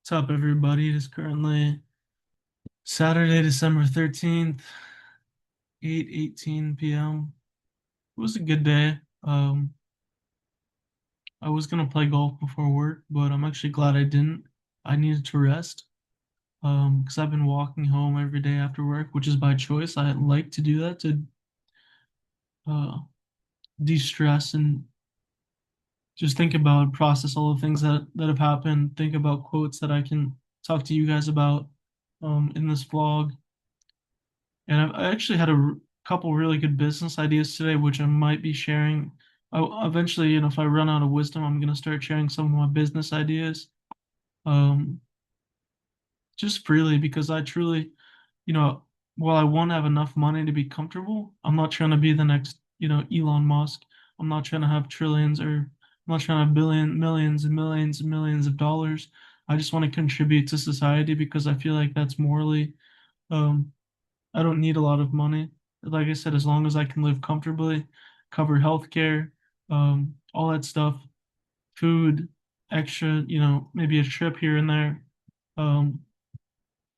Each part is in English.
What's up, everybody? It is currently Saturday, December 13th, 8:18 p.m. It was a good day. I was gonna play golf before work, but I'm actually glad I didn't. I needed to rest. Because I've been walking home every day after work, which is by choice. I like to do that to uh de-stress and just think about, process all the things that have happened, think about quotes that I can talk to you guys about in this vlog. And I actually had a couple really good business ideas today, which I might be sharing. Eventually, if I run out of wisdom, I'm gonna start sharing some of my business ideas, um, just freely because I truly, you know, while I want to have enough money to be comfortable, I'm not trying to be the next, Elon Musk. I'm not trying to have trillions or I'm not trying to have millions and millions and millions of dollars. I just want to contribute to society because I feel like that's morally, um, I don't need a lot of money. Like I said, as long as I can live comfortably, cover healthcare, all that stuff, food, extra, maybe a trip here and there, um,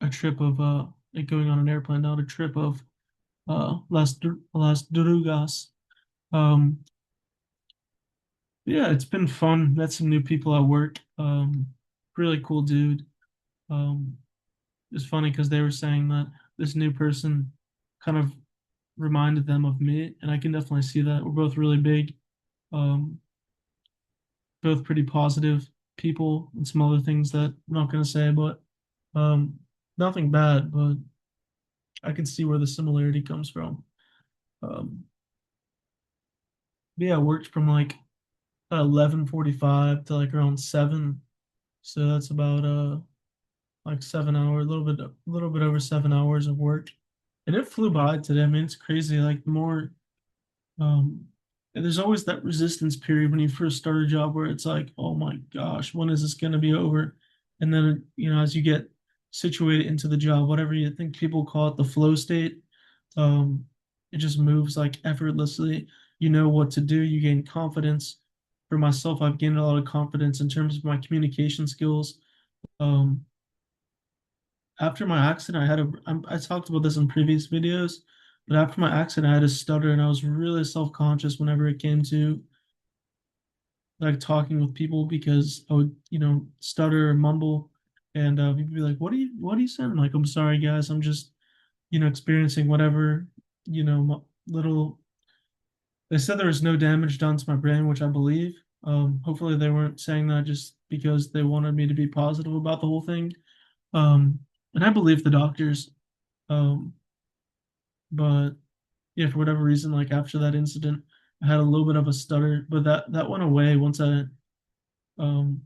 a trip of like going on an airplane, not a trip of Las Drugas. Um, yeah, it's been fun. Met some new people at work. Really cool dude. Um, it's funny because they were saying that this new person kind of reminded them of me, and I can definitely see that. We're both really big, um, both pretty positive people, and some other things that I'm not going to say, but um, nothing bad, but I can see where the similarity comes from. Um, yeah, I worked from like 11:45 to like around 7, so that's about like 7 hour, a little bit over 7 hours of work, and it flew by today. I mean, it's crazy. Like the more Um, and there's always that resistance period when you first start a job where it's like, oh my gosh, when is this going to be over? And then, as you get situated into the job, whatever you think people call it, the flow state, um, it just moves like effortlessly. You know what to do, you gain confidence. For myself, I've gained a lot of confidence in terms of my communication skills. Um, After my accident, I talked about this in previous videos, but after my accident, I had a stutter and I was really self-conscious whenever it came to like talking with people because I would, stutter and mumble, and people would be like, what are you saying?" I'm like, "I'm sorry, guys. I'm just, experiencing whatever, little." They said there was no damage done to my brain, which I believe. Hopefully, they weren't saying that just because they wanted me to be positive about the whole thing. Um, and I believe the doctors. Um, but yeah, for whatever reason, like after that incident, I had a little bit of a stutter, but that went away once um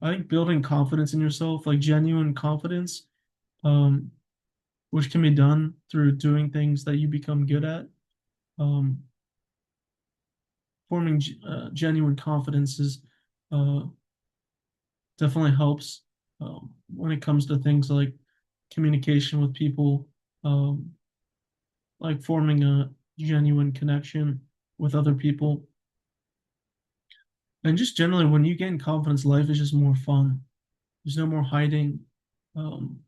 I think building confidence in yourself, like genuine confidence, um, which can be done through doing things that you become good at. Um, Forming genuine confidence is uh, definitely helps when it comes to things like communication with people, um, like forming a genuine connection with other people. And just generally, when you gain confidence, life is just more fun. There's no more hiding. Um,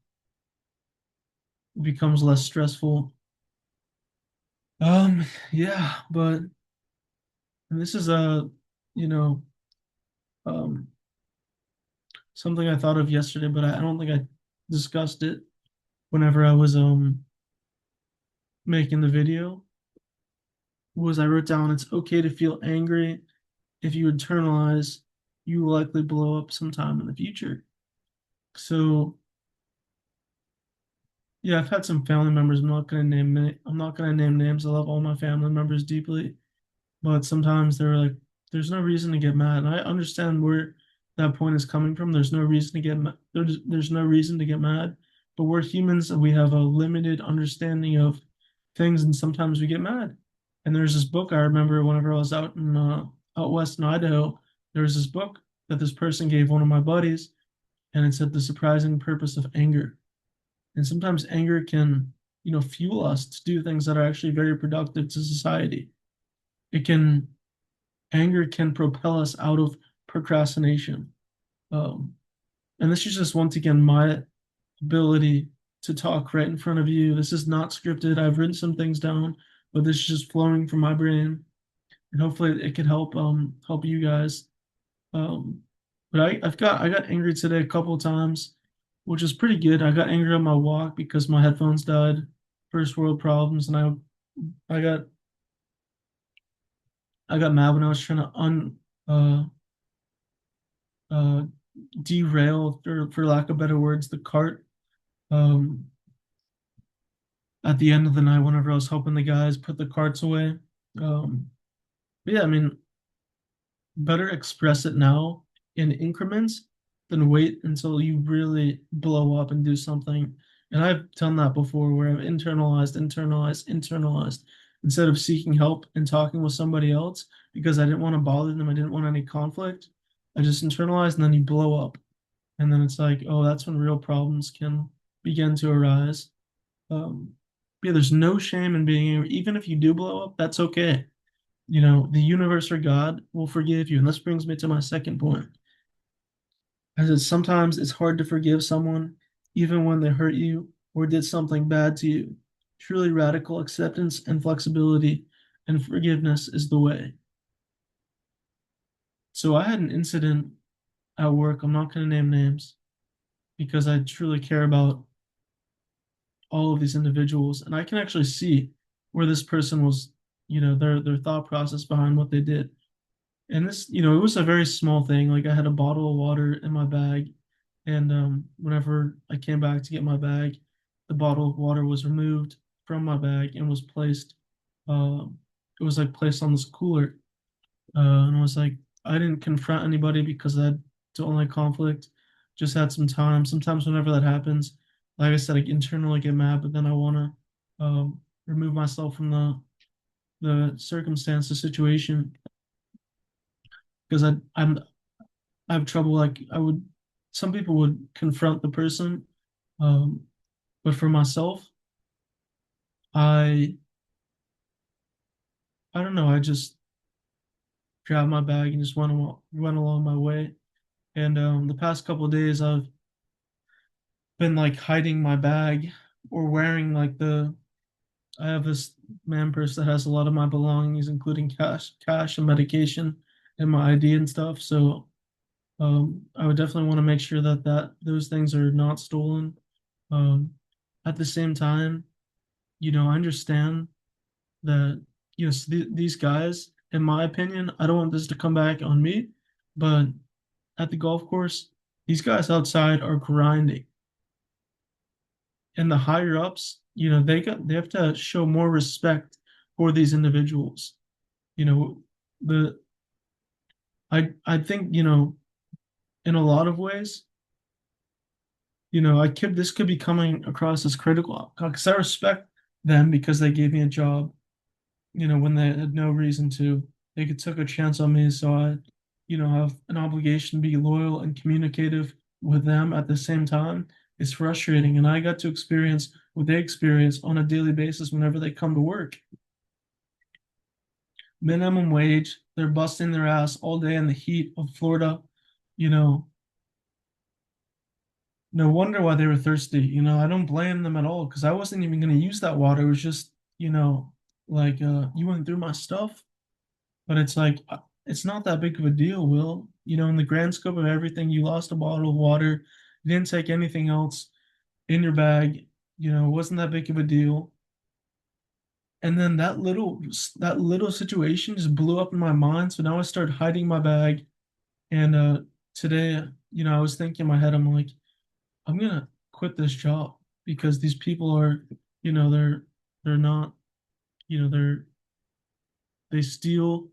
it becomes less stressful. Yeah, but this is you know, um, something I thought of yesterday, but I don't think I discussed it whenever I was making the video. Was I wrote down it's okay to feel angry. If you internalize, you will likely blow up sometime in the future. So yeah, I've had some family members. I'm not gonna name names. I love all my family members deeply, but sometimes they're like, "There's no reason to get mad." And I understand where that point is coming from. There's no reason to get mad. There's no reason to get mad, but we're humans and we have a limited understanding of things, and sometimes we get mad. And there's this book I remember whenever I was out west in Idaho. There was this book that this person gave one of my buddies, and it said the surprising purpose of anger. And sometimes anger can, fuel us to do things that are actually very productive to society. It can Anger can propel us out of procrastination. Um, And this is just once again my ability to talk right in front of you. This is not scripted. I've written some things down, but this is just flowing from my brain, and hopefully it could help you guys. Um, but I got angry today a couple of times, which is pretty good. I got angry on my walk because my headphones died. First world problems, and I got I got mad when I was trying to un uh uh derail, for lack of better words, the cart um at the end of the night whenever I was helping the guys put the carts away. But yeah, I mean, better express it now in increments than wait until you really blow up and do something. And I've done that before where I've internalized instead of seeking help and talking with somebody else because I didn't want to bother them. I didn't want any conflict. I just internalized and then you blow up. And then it's like, oh, that's when real problems can begin to arise. Um, yeah, there's no shame in being angry. Even if you do blow up, that's okay. You know, the universe or God will forgive you. And this brings me to my second point. As sometimes it's hard to forgive someone, even when they hurt you or did something bad to you. Truly radical acceptance and flexibility and forgiveness is the way. So I had an incident at work. I'm not going to name names because I truly care about all of these individuals. And I can actually see where this person was, their thought process behind what they did. And this, it was a very small thing. Like I had a bottle of water in my bag, and whenever I came back to get my bag, the bottle of water was removed from my bag and was placed. Uh, it was like placed on this cooler, and I was like, I didn't confront anybody because I don't like conflict. Just had some time. Sometimes whenever that happens, like I said, I internally get mad, but then I want to remove myself from the circumstance, the situation, because I have trouble. Like some people would confront the person, um, but for myself, I I don't know. I just grabbed my bag and just went along my way. And the past couple of days, I've been like hiding my bag or wearing like the. I have this man purse that has a lot of my belongings, including cash and medication, and my ID and stuff. So I would definitely want to make sure that those things are not stolen. Um, at the same time, I understand that these guys, in my opinion, I don't want this to come back on me, but at the golf course, these guys outside are grinding, and the higher ups, they have to show more respect for these individuals. You know, the I think in a lot of ways, I could this could be coming across as critical because I respect them because they gave me a job, when they had no reason to. They could took a chance on me, so I, have an obligation to be loyal and communicative with them at the same time. It's frustrating, and I got to experience what they experience on a daily basis whenever they come to work. Minimum wage, they're busting their ass all day in the heat of Florida. You know, no wonder why they were thirsty. I don't blame them at all because I wasn't even going to use that water. It was just, like you went through my stuff. But it's like it's not that big of a deal, Will. In the grand scope of everything, you lost a bottle of water. You didn't take anything else in your bag. It wasn't that big of a deal. And then that little situation just blew up in my mind. So now I started hiding my bag. And today, I was thinking in my head, I'm like, I'm gonna quit this job because these people are, they're not, they steal.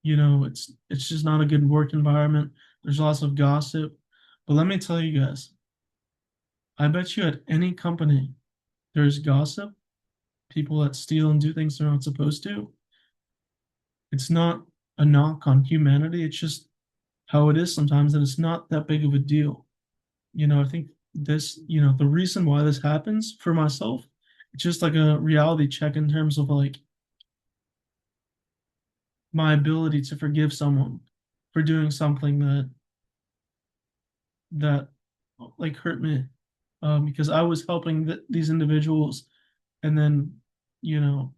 It's just not a good work environment. There's lots of gossip. But let me tell you guys, I bet you at any company there's gossip, people that steal and do things they're not supposed to. It's not a knock on humanity. It's just how it is sometimes, and it's not that big of a deal. I think the reason why this happens for myself, it's just like a reality check in terms of like my ability to forgive someone for doing something that like hurt me, because I was helping these individuals, and then you know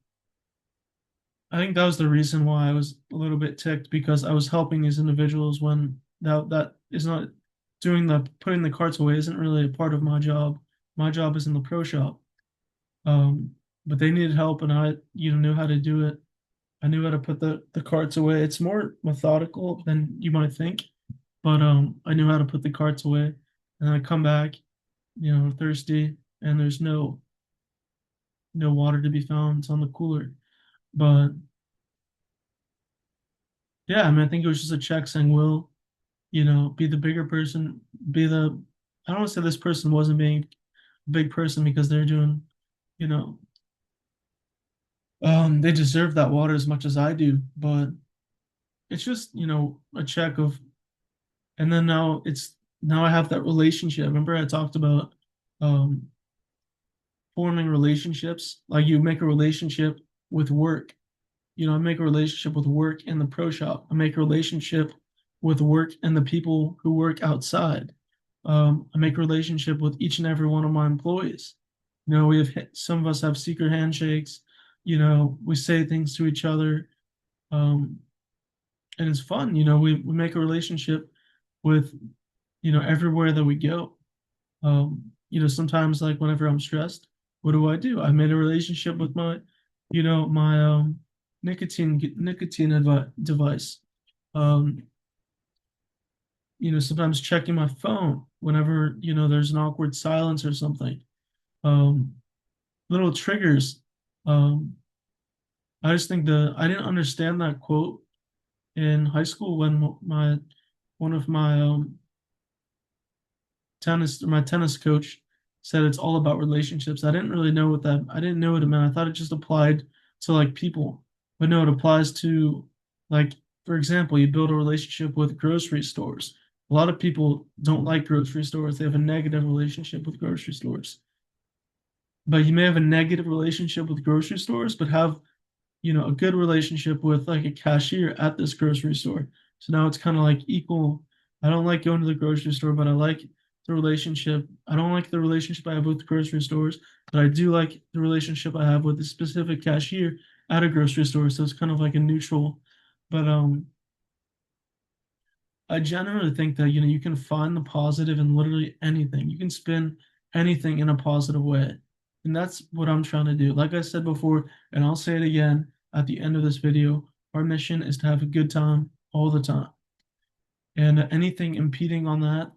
I think that was the reason why I was a little bit ticked, because I was helping these individuals when that is not doing the putting the carts away isn't really a part of my job. My job is in the pro shop. Um, but they needed help, and I knew how to do it. I knew how to put the carts away. It's more methodical than you might think, but I knew how to put the carts away. And I come back, thirsty, and there's no water to be found. It's on the cooler. But yeah, I mean, I think it was just a check saying, Will, be the bigger person, be the, I don't want to say this person wasn't being a big person because they're doing, you know, they deserve that water as much as I do, but it's just, a check of, and then now I have that relationship. Remember I talked about um, forming relationships, like you make a relationship with work. I make a relationship with work in the pro shop. I make a relationship with work and the people who work outside. I make a relationship with each and every one of my employees. We have some of us have secret handshakes. We say things to each other, um, and it's fun. We make a relationship with everywhere that we go. Sometimes like whenever I'm stressed, what do? I made a relationship with my nicotine device. Um, sometimes checking my phone whenever, there's an awkward silence or something. Um, Little triggers. Um, I just think I didn't understand that quote in high school when one of my tennis coach said it's all about relationships. I didn't know what it meant. I thought it just applied to like people. But no, it applies to, like, for example, you build a relationship with grocery stores. A lot of people don't like grocery stores. They have a negative relationship with grocery stores. But you may have a negative relationship with grocery stores, but have, a good relationship with like a cashier at this grocery store. So now it's kind of like equal. I don't like going to the grocery store, but I like the relationship. I don't like the relationship I have with grocery stores, but I do like the relationship I have with a specific cashier at a grocery store. So it's kind of like a neutral. But I generally think that you can find the positive in literally anything. You can spin anything in a positive way. And that's what I'm trying to do. Like I said before, and I'll say it again at the end of this video, our mission is to have a good time all the time. And anything impeding on that,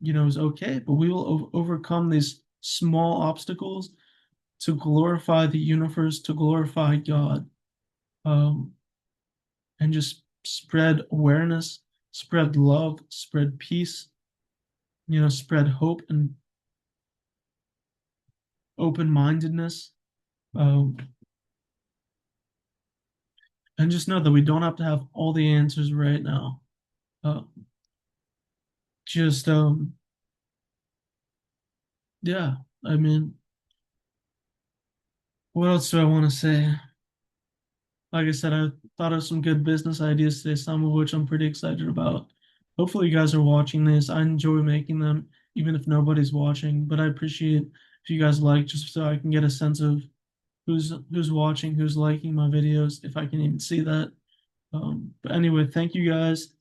is okay, but we will overcome these small obstacles to glorify the universe, to glorify God, um, and just spread awareness, spread love, spread peace, spread hope and open-mindedness. Um, and just know that we don't have to have all the answers right now. Uh, just yeah, I mean, what else do I want to say? Like I said, I thought of some good business ideas today, some of which I'm pretty excited about. Hopefully, you guys are watching this. I enjoy making them, even if nobody's watching. But I appreciate if you guys like, just so I can get a sense of who's watching, who's liking my videos, if I can even see that. But anyway, thank you guys.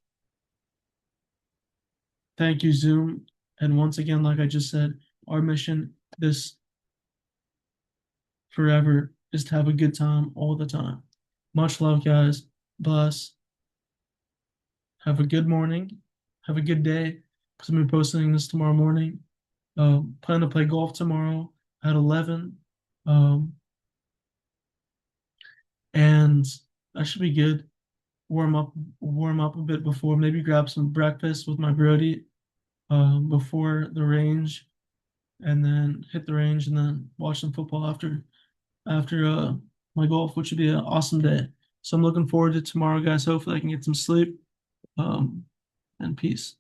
Thank you, Zoom. And once again, like I just said, our mission this forever is to have a good time all the time. Much love, guys. Bless. Have a good morning. Have a good day. Because I'm gonna be posting this tomorrow morning. Plan to play golf tomorrow at 11. Um, and that should be good. Warm up, warm up a bit before. Maybe grab some breakfast with my Brody before the range, and then hit the range, and then watch some football after my golf, which would be an awesome day. So I'm looking forward to tomorrow, guys. Hopefully I can get some sleep. Um, and peace.